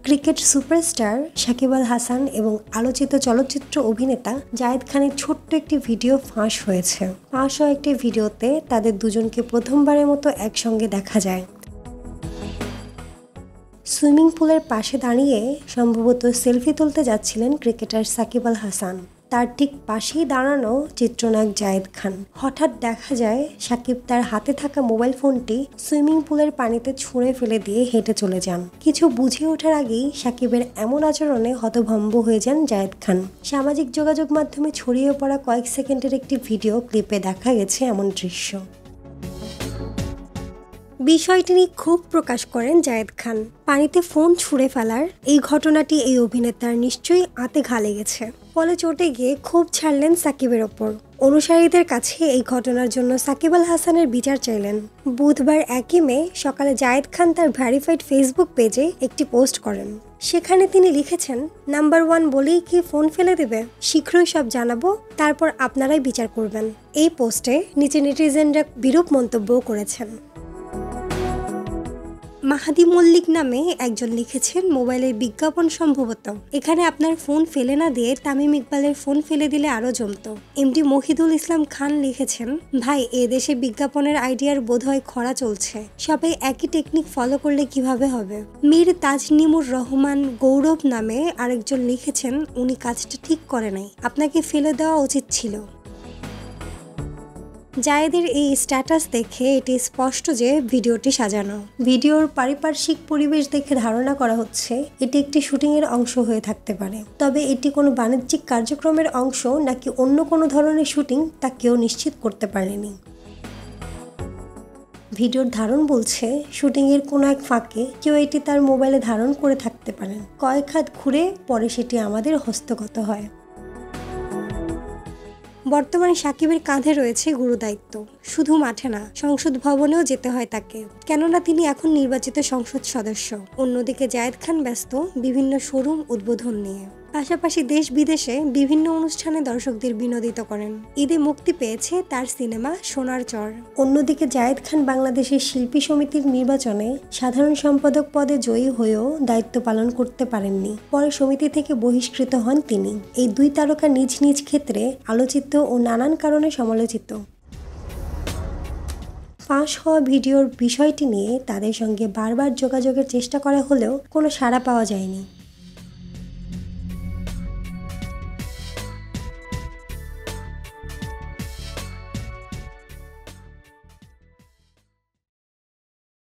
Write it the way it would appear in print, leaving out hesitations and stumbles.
Cricket superstar Shakib Al Hasan এবং আলোচিত চলচ্চিত্র অভিনেতা জায়েদ খানের ছোট্ট একটি ভিডিও ফাঁস হয়েছে। ফাঁস হওয়া একটি ভিডিওতে তাদের দুজনকে প্রথমবারের মতো একসঙ্গে দেখা যায়। সুইমিং পুলের পাশে দাঁড়িয়ে সম্ভবত সেলফি তুলতে যাচ্ছিলেন ক্রিকেটার সাকিব আল হাসান। তার ঠিক পাশেই দাঁড়ানো চিত্রনায়ক জায়েদ খান। হঠাৎ দেখা যায় সাকিব তার হাতে থাকা মোবাইল ফোনটি সুইমিং পুলের পানিতে ছুঁড়ে ফেলে দিয়ে হেঁটে চলে যান। কিছু বুঝে ওঠার আগেই সাকিবের এমন আচরণে হতভম্ব হয়ে যান জায়েদ খান। সামাজিক যোগাযোগ মাধ্যমে ছড়িয়ে পড়া কয়েক সেকেন্ডের একটি ভিডিও ক্লিপে দেখা গেছে এমন দৃশ্য। বিষয়টি নিয়ে ক্ষোভ প্রকাশ করেন জায়েদ খান। পানিতে ফোন ছুঁড়ে ফেলার এই ঘটনাটি এই অভিনেতার নিশ্চয়ই আঁতে ঘা লেগেছে। ফলে চটে গিয়ে ক্ষোভ ছাড়লেন সাকিবের ওপর। অনুসারীদের কাছে এই ঘটনার জন্য সাকিব আল হাসানের বিচার চাইলেন। বুধবার 1 মে সকালে জায়েদ খান তার ভেরিফাইড ফেসবুক পেজে একটি পোস্ট করেন। সেখানে তিনি লিখেছেন, নাম্বার 1 বলেই কি ফোন ফেলে দেবে? শীঘ্রই সব জানাবো, তারপর আপনারাই বিচার করবেন। এই পোস্টে নিচে নেটিজেনরা বিরূপ মন্তব্যও করেছেন। মাহাদি মল্লিক নামে একজন লিখেছেন, মোবাইলের বিজ্ঞাপন সম্ভবত। এখানে আপনার ফোন ফেলে না দিয়ে তামিম ইকবালের ফোন ফেলে দিলে আরও জমতো। এমডি মহিদুল ইসলাম খান লিখেছেন, ভাই এদেশে বিজ্ঞাপনের আইডিয়ার বোধহয় খরা চলছে। সবাই একই টেকনিক ফলো করলে কিভাবে হবে? মীর তাজনিমুর রহমান গৌরব নামে আরেকজন লিখেছেন, উনি কাজটা ঠিক করে নাই, আপনাকে ফেলে দেওয়া উচিত ছিল। জায়েদের এই স্ট্যাটাস দেখে এটি স্পষ্ট যে ভিডিওটি সাজানো। ভিডিওর পারিপার্শ্বিক পরিবেশ দেখে ধারণা করা হচ্ছে এটি একটি শুটিংয়ের অংশ হয়ে থাকতে পারে। তবে এটি কোনো বাণিজ্যিক কার্যক্রমের অংশ নাকি অন্য কোনো ধরনের শুটিং তা কেউ নিশ্চিত করতে পারেনি। ভিডিওর ধারণ বলছে শুটিংয়ের কোনো এক ফাঁকে কেউ এটি তার মোবাইলে ধারণ করে থাকতে পারেন। কয়েক হাত ঘুরে পরে সেটি আমাদের হস্তগত হয়। বর্তমানে সাকিবের কাঁধে রয়েছে গুরুদায়িত্ব। শুধু মাঠে না, সংসদ ভবনেও যেতে হয় তাকে, কেননা তিনি এখন নির্বাচিত সংসদ সদস্য। অন্যদিকে জায়েদ খান ব্যস্ত বিভিন্ন শোরুম উদ্বোধন নিয়ে। পাশাপাশি দেশ বিদেশে বিভিন্ন অনুষ্ঠানে দর্শকদের বিনোদিত করেন। ঈদে মুক্তি পেয়েছে তার সিনেমা সোনার চর। অন্যদিকে জায়েদ খান বাংলাদেশের শিল্পী সমিতির নির্বাচনে সাধারণ সম্পাদক পদে জয়ী হয়েও দায়িত্ব পালন করতে পারেননি। পরে সমিতি থেকে বহিষ্কৃত হন তিনি। এই দুই তারকা নিজ নিজ ক্ষেত্রে আলোচিত ও নানান কারণে সমালোচিত। ফাঁস হওয়া ভিডিওর বিষয়টি নিয়ে তাদের সঙ্গে বারবার যোগাযোগের চেষ্টা করা হলেও কোনো সাড়া পাওয়া যায়নি।